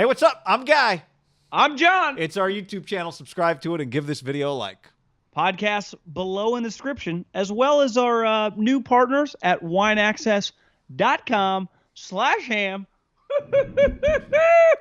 Hey, what's up? I'm Guy. I'm John. It's our YouTube channel. Subscribe to it and give this video a like. Podcasts below in the description, as well as our new partners at wineaccess.com/ham.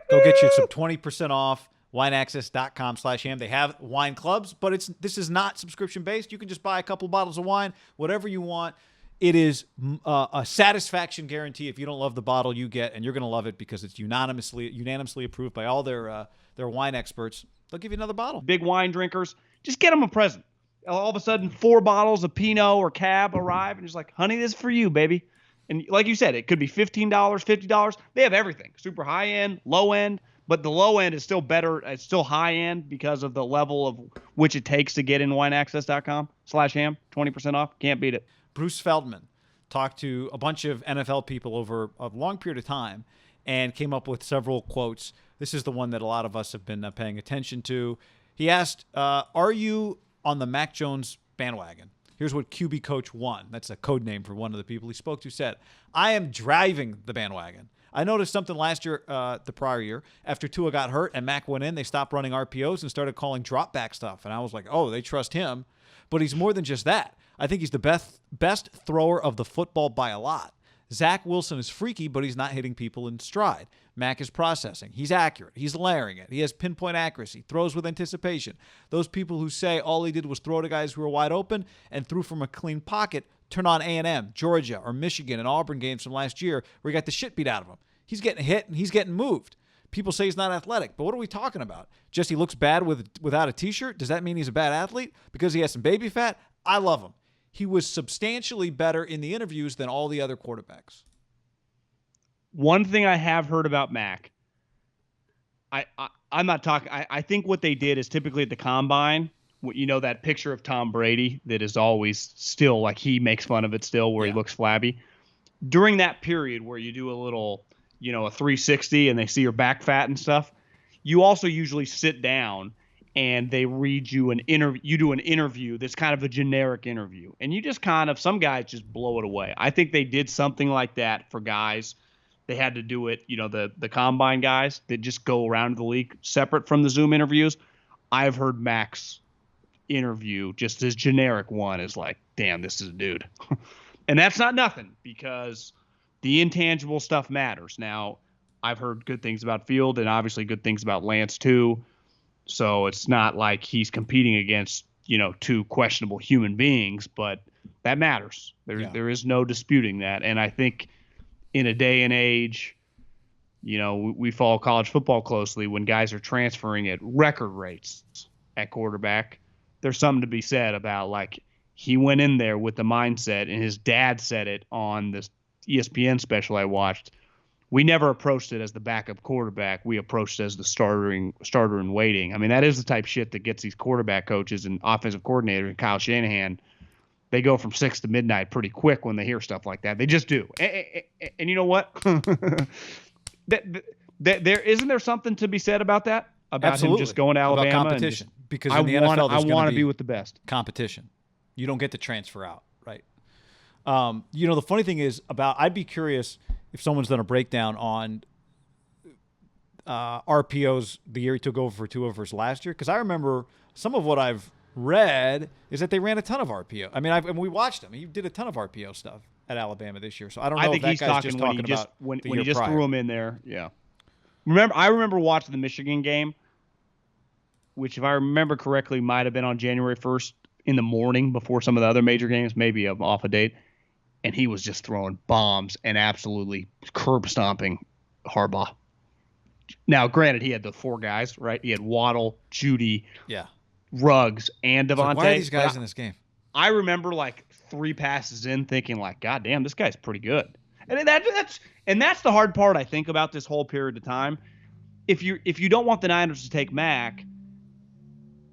Go get you some 20% off. Wineaccess.com/ham. They have wine clubs, but this is not subscription based. You can just buy a couple bottles of wine, whatever you want. It is a satisfaction guarantee. If you don't love the bottle you get, and you're going to love it because it's unanimously approved by all their wine experts, they'll give you another bottle. Big wine drinkers, just get them a present. All of a sudden, 4 bottles of Pinot or Cab arrive, and it's like, honey, this is for you, baby. And like you said, it could be $15, $50. They have everything. Super high end, low end. But the low end is still better. It's still high end because of the level of which it takes to get in wineaccess.com/ham. 20% off. Can't beat it. Bruce Feldman talked to a bunch of NFL people over a long period of time and came up with several quotes. This is the one that a lot of us have been paying attention to. He asked, are you on the Mac Jones bandwagon? Here's what QB Coach 1, that's a code name for one of the people he spoke to, said. I am driving the bandwagon. I noticed something last year, the prior year, after Tua got hurt and Mac went in, they stopped running RPOs and started calling drop back stuff. And I was like, oh, they trust him. But he's more than just that. I think he's the best thrower of the football by a lot. Zach Wilson is freaky, but he's not hitting people in stride. Mac is processing. He's accurate. He's layering it. He has pinpoint accuracy. Throws with anticipation. Those people who say all he did was throw to guys who were wide open and threw from a clean pocket turn on A&M, Georgia, or Michigan and Auburn games from last year where he got the shit beat out of him. He's getting hit and he's getting moved. People say he's not athletic, but what are we talking about? Just he looks bad without a T-shirt? Does that mean he's a bad athlete? Because he has some baby fat? I love him. He was substantially better in the interviews than all the other quarterbacks. One thing I have heard about Mac, I'm not talking. I think what they did is typically at the combine, you know, that picture of Tom Brady that is always still like he makes fun of it still where he looks flabby. During that period where you do a little, you know, a 360 and they see your back fat and stuff, you also usually sit down and they read you an interview. You do an interview that's kind of a generic interview, and you just kind of, some guys just blow it away. I think they did something like that for guys. They had to do it, you know, the combine guys that just go around the league separate from the Zoom interviews. I've heard Mac's interview, just his generic one, is like, damn, this is a dude. And that's not nothing because the intangible stuff matters. Now, I've heard good things about Field and obviously good things about Lance too. So it's not like he's competing against, you know, 2 questionable human beings, but that matters. There is no disputing that. And I think in a day and age, you know, we follow college football closely when guys are transferring at record rates at quarterback. There's something to be said about, like, he went in there with the mindset, and his dad said it on this ESPN special I watched. We never approached it as the backup quarterback. We approached it as the starter in waiting. I mean, that is the type of shit that gets these quarterback coaches and offensive coordinators and Kyle Shanahan. They go from 6 to midnight pretty quick when they hear stuff like that. They just do. And you know what? There isn't there something to be said about that? About Absolutely. Him just going to Alabama? About competition. Because in the I NFL, there's want to be with the best. Competition. You don't get to transfer out, right? You know, the funny thing is I'd be curious if someone's done a breakdown on RPOs the year he took over for Tua versus last year. Because I remember some of what I've read is that they ran a ton of RPO. I mean, we watched him. He did a ton of RPO stuff at Alabama this year. So I don't know if that guy's just talking about when he just threw him in there. Yeah. I remember watching the Michigan game, which, if I remember correctly, might have been on January 1st in the morning before some of the other major games, maybe off a date. And he was just throwing bombs and absolutely curb stomping Harbaugh. Now, granted, he had the 4 guys, right? He had Waddle, Judy, Ruggs, and Devontae. So why are these guys in this game? I remember like 3 passes in thinking like, God damn, this guy's pretty good. And that's the hard part, I think, about this whole period of time. If you don't want the Niners to take Mac,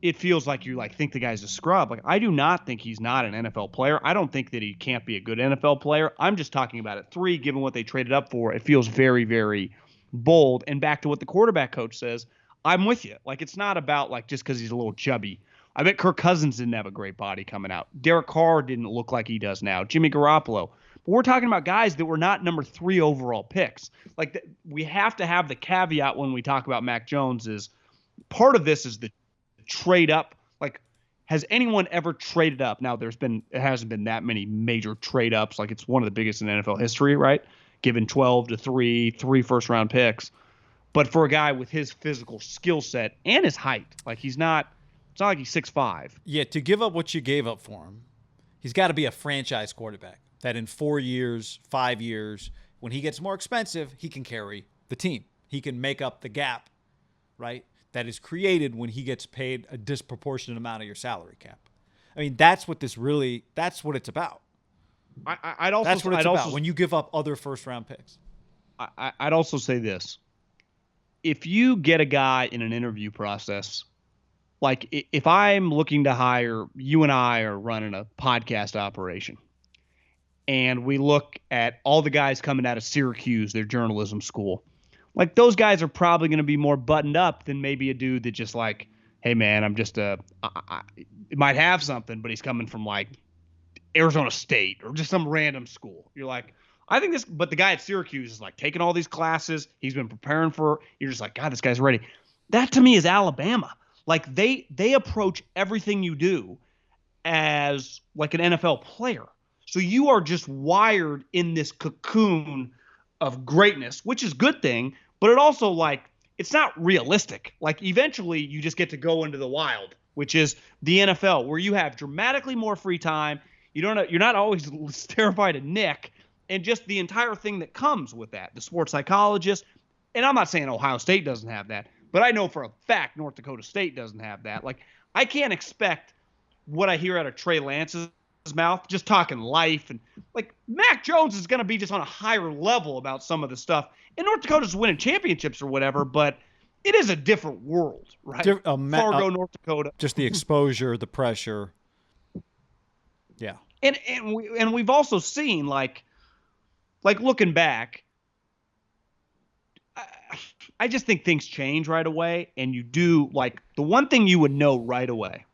it feels like you think the guy's a scrub. Like, I do not think he's not an NFL player. I don't think that he can't be a good NFL player. I'm just talking about at 3, given what they traded up for. It feels very, very bold. And back to what the quarterback coach says, I'm with you. Like, it's not about like just because he's a little chubby. I bet Kirk Cousins didn't have a great body coming out. Derek Carr didn't look like he does now. Jimmy Garoppolo. But we're talking about guys that were not number 3 overall picks. Like we have to have the caveat when we talk about Mac Jones is part of this is the trade up. Like, has anyone ever traded up? Now it hasn't been that many major trade ups. Like it's one of the biggest in NFL history, right? Given 12 to 3 first round picks. But for a guy with his physical skill set and his height, like it's not like he's 6'5". Yeah, to give up what you gave up for him, he's got to be a franchise quarterback that in 4 years, 5 years, when he gets more expensive, he can carry the team. He can make up the gap, right? That is created when he gets paid a disproportionate amount of your salary cap. I mean, that's what it's about. That's what it's about when you give up other first-round picks. I'd also say this. If you get a guy in an interview process, like if I'm looking to hire, you and I are running a podcast operation, and we look at all the guys coming out of Syracuse, their journalism school, like those guys are probably going to be more buttoned up than maybe a dude that just like, hey man, I'm just it might have something, but he's coming from like Arizona State or just some random school. You're like, I think but the guy at Syracuse is like taking all these classes. He's been preparing you're just like, God, this guy's ready. That to me is Alabama. Like they approach everything you do as like an NFL player. So you are just wired in this cocoon of greatness, which is a good thing, but it also like, it's not realistic. Like eventually you just get to go into the wild, which is the NFL, where you have dramatically more free time. You're not always terrified of Nick. And just the entire thing that comes with that, the sports psychologist. And I'm not saying Ohio State doesn't have that, but I know for a fact North Dakota State doesn't have that. Like, I can't expect what I hear out of Trey Lance's mouth, just talking life. And, like, Mac Jones is going to be just on a higher level about some of the stuff. And North Dakota's winning championships or whatever, but it is a different world, right? Fargo, North Dakota. Just the exposure, the pressure. Yeah. And we've also seen, like looking back, I just think things change right away. And you do, like, the one thing you would know right away,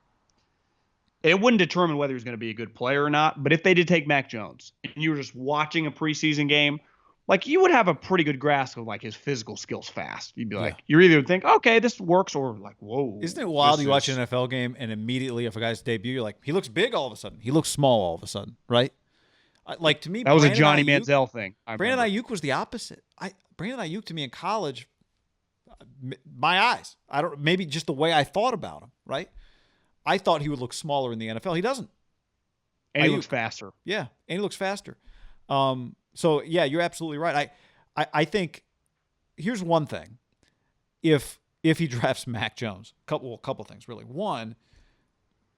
it wouldn't determine whether he's going to be a good player or not, but if they did take Mac Jones and you were just watching a preseason game, like, you would have a pretty good grasp of, like, his physical skills fast. You'd be like, you're either think, okay, this works, or like, whoa. Isn't it wild you watch an NFL game and immediately if a guy's debut, you're like, he looks big all of a sudden. He looks small all of a sudden, right? Like, to me, that was a Johnny Manziel thing. Brandon Ayuk was the opposite. Brandon Ayuk to me in college, my eyes. Maybe just the way I thought about him, right? I thought he would look smaller in the NFL. He doesn't. And he looks faster. Yeah, and he looks faster. So yeah, you're absolutely right. I think here's one thing. If he drafts Mac Jones, a couple things really. One,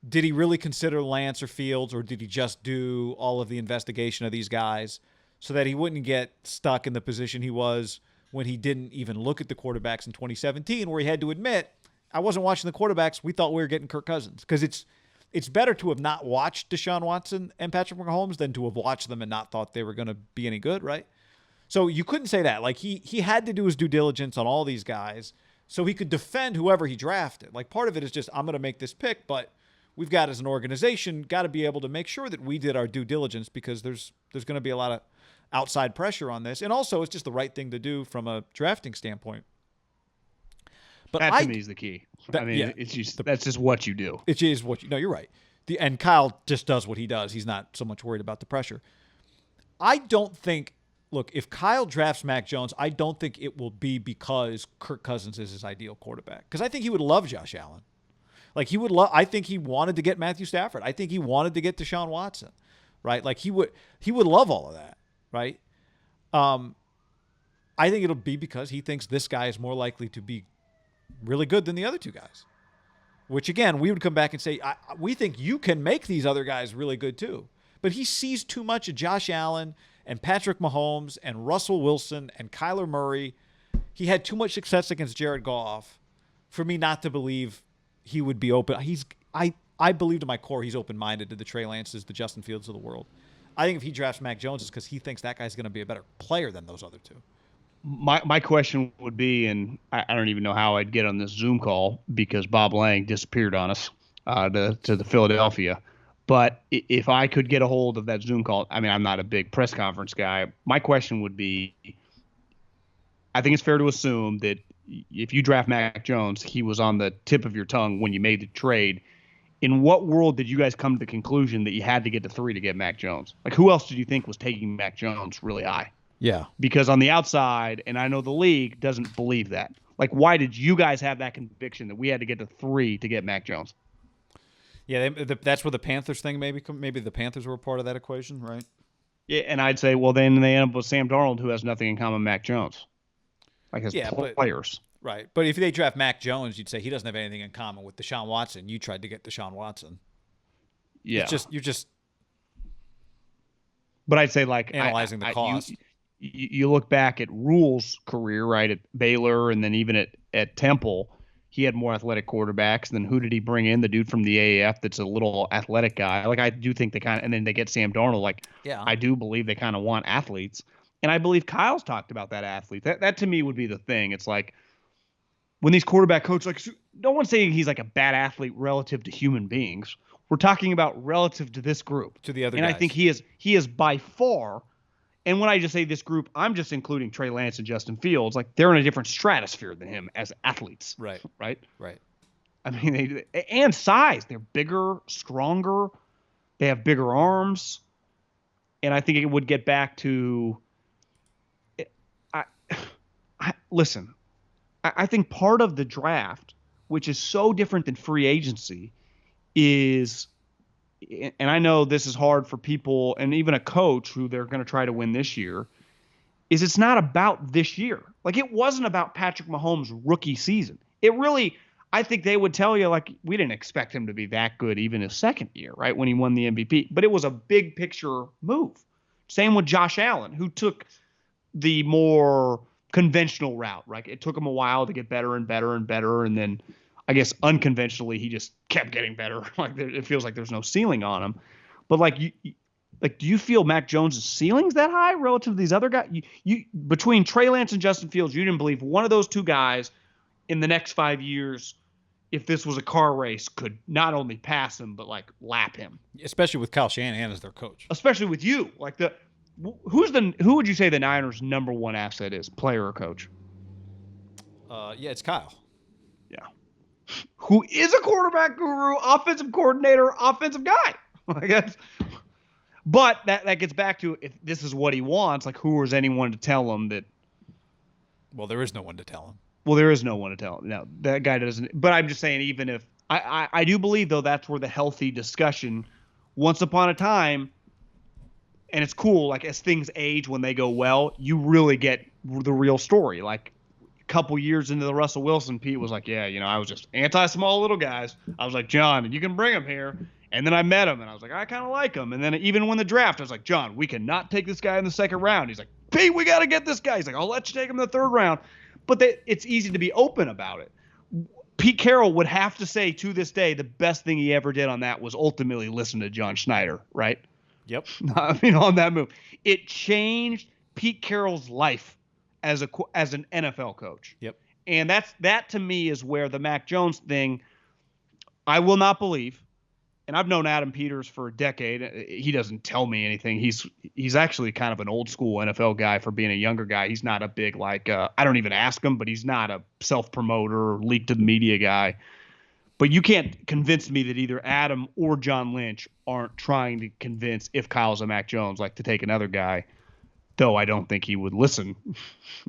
did he really consider Lance or Fields, or did he just do all of the investigation of these guys so that he wouldn't get stuck in the position he was when he didn't even look at the quarterbacks in 2017, where he had to admit, I wasn't watching the quarterbacks. We thought we were getting Kirk Cousins. Because it's better to have not watched Deshaun Watson and Patrick Mahomes than to have watched them and not thought they were going to be any good, right? So you couldn't say that. Like, he had to do his due diligence on all these guys so he could defend whoever he drafted. Like, part of it is just, I'm going to make this pick, but we've got, as an organization, got to be able to make sure that we did our due diligence, because there's going to be a lot of outside pressure on this. And also, it's just the right thing to do from a drafting standpoint. But that to me is the key. It's just that's just what you do. It is what you know. You're right. And Kyle just does what he does. He's not so much worried about the pressure. I don't think. Look, if Kyle drafts Mac Jones, I don't think it will be because Kirk Cousins is his ideal quarterback. Because I think he would love Josh Allen. Like, he would love. I think he wanted to get Matthew Stafford. I think he wanted to get Deshaun Watson. Right? Like, he would love all of that. Right? I think it'll be because he thinks this guy is more likely to be really good than the other two guys, which, again, we would come back and say, we think you can make these other guys really good too. But he sees too much of Josh Allen and Patrick Mahomes and Russell Wilson and Kyler Murray. He had too much success against Jared Goff for me not to believe he would be open. I believe to my core he's open-minded to the Trey Lances, the Justin Fields of the world. I think if he drafts Mac Jones, it's because he thinks that guy's going to be a better player than those other two. My question would be, and I don't even know how I'd get on this Zoom call because Bob Lang disappeared on us to the Philadelphia. But if I could get a hold of that Zoom call, I mean, I'm not a big press conference guy. My question would be, I think it's fair to assume that if you draft Mac Jones, he was on the tip of your tongue when you made the trade. In what world did you guys come to the conclusion that you had to get to 3 to get Mac Jones? Like, who else did you think was taking Mac Jones really high? Yeah. Because on the outside, and I know the league doesn't believe that. Like, why did you guys have that conviction that we had to get to 3 to get Mac Jones? Yeah, that's where the Panthers thing maybe the Panthers were a part of that equation, right? Yeah, and I'd say, well, then they end up with Sam Darnold, who has nothing in common with Mac Jones, like his Yeah, but players. right. But if they draft Mac Jones, you'd say he doesn't have anything in common with Deshaun Watson. You tried to get Deshaun Watson. Yeah, you're just but I'd say like analyzing the cost. You look back at Rule's career, right, at Baylor and then even at Temple, he had more athletic quarterbacks. Then who did he bring in? The dude from the AAF that's a little athletic guy. Like I do think they kind of, and then they get Sam Darnold. Like Yeah. I do believe they kind of want athletes, and I believe Kyle's talked about that athlete. That to me would be the thing. It's like when these quarterback coaches, like no one's saying he's like a bad athlete relative to human beings. We're talking about relative to this group, to the other and guys. I think he is by far. And when I just say this group, I'm just including Trey Lance and Justin Fields. Like they're in a different stratosphere than him as athletes. Right. Right. Right. I mean, and size. They're bigger, stronger. They have bigger arms. And I think it would get back to. Listen. I think part of the draft, which is so different than free agency, is. And I know this is hard for people and even a coach who they're going to try to win this year, is it's not about this year. Like it wasn't about Patrick Mahomes' rookie season. It really, I think they would tell you like we didn't expect him to be that good even his second year, right, when he won the MVP. But it was a big picture move. Same with Josh Allen, who took the more conventional route, right? It took him a while to get better and better and better, and then I guess unconventionally, he just kept getting better. Like it feels like there's no ceiling on him. But like do you feel Mac Jones' ceiling's that high relative to these other guys? You between Trey Lance and Justin Fields, you didn't believe one of those two guys in the next 5 years, if this was a car race, could not only pass him but like lap him. Especially with Kyle Shanahan as their coach. Especially with you, like who would you say the Niners' number one asset is, player or coach? Yeah, it's Kyle. Yeah. Who is a quarterback guru, offensive coordinator, offensive guy. I guess. But that gets back to if this is what he wants, like who is anyone to tell him that? Well, there is no one to tell him. Well, there is no one to tell him. No, that guy doesn't. But I'm just saying, even if I do believe, though, that's where the healthy discussion once upon a time, and it's cool, like as things age when they go well, you really get the real story. Like couple years into the Russell Wilson, Pete was like, yeah, I was just anti-small little guys. I was like, John, you can bring him here. And then I met him, and I was like, I kind of like him. And then even when the draft, I was like, John, we cannot take this guy in the second round. He's like, Pete, we got to get this guy. He's like, I'll let you take him in the third round. But it's easy to be open about it. Pete Carroll would have to say to this day the best thing he ever did on that was ultimately listen to John Schneider, right? Yep. I mean, on that move. It changed Pete Carroll's life as an NFL coach. Yep. And that to me is where the Mac Jones thing, I will not believe. And I've known Adam Peters for a decade. He doesn't tell me anything. He's actually kind of an old school NFL guy for being a younger guy. He's not a big I don't even ask him, but he's not a self-promoter or leak to the media guy. But you can't convince me that either Adam or John Lynch aren't trying to convince, if Kyle's a Mac Jones, like to take another guy. Though I don't think he would listen,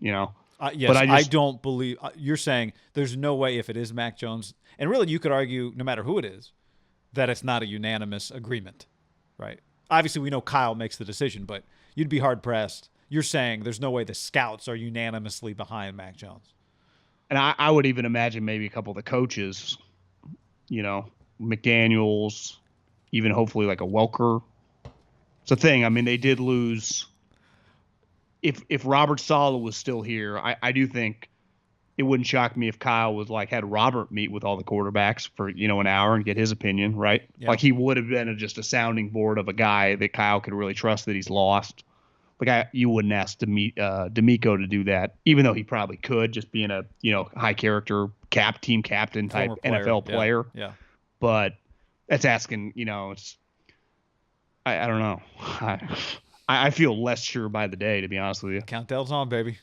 Yes, but I don't believe you're saying there's no way if it is Mac Jones, and really you could argue no matter who it is, that it's not a unanimous agreement, right? Obviously we know Kyle makes the decision, but you'd be hard pressed. You're saying there's no way the scouts are unanimously behind Mac Jones. And I would even imagine maybe a couple of the coaches, McDaniels, even hopefully like a Welker. It's a thing. I mean, they did lose. If Robert Saleh was still here, I do think it wouldn't shock me if Kyle was had Robert meet with all the quarterbacks for an hour and get his opinion, right? Yeah. Like he would have been just a sounding board of a guy that Kyle could really trust that he's lost. You wouldn't ask D'Amico to do that, even though he probably could, just being a high character team captain type Former player. NFL player. Yeah. But that's asking. I don't know. I feel less sure by the day, to be honest with you. Countdown's on, baby.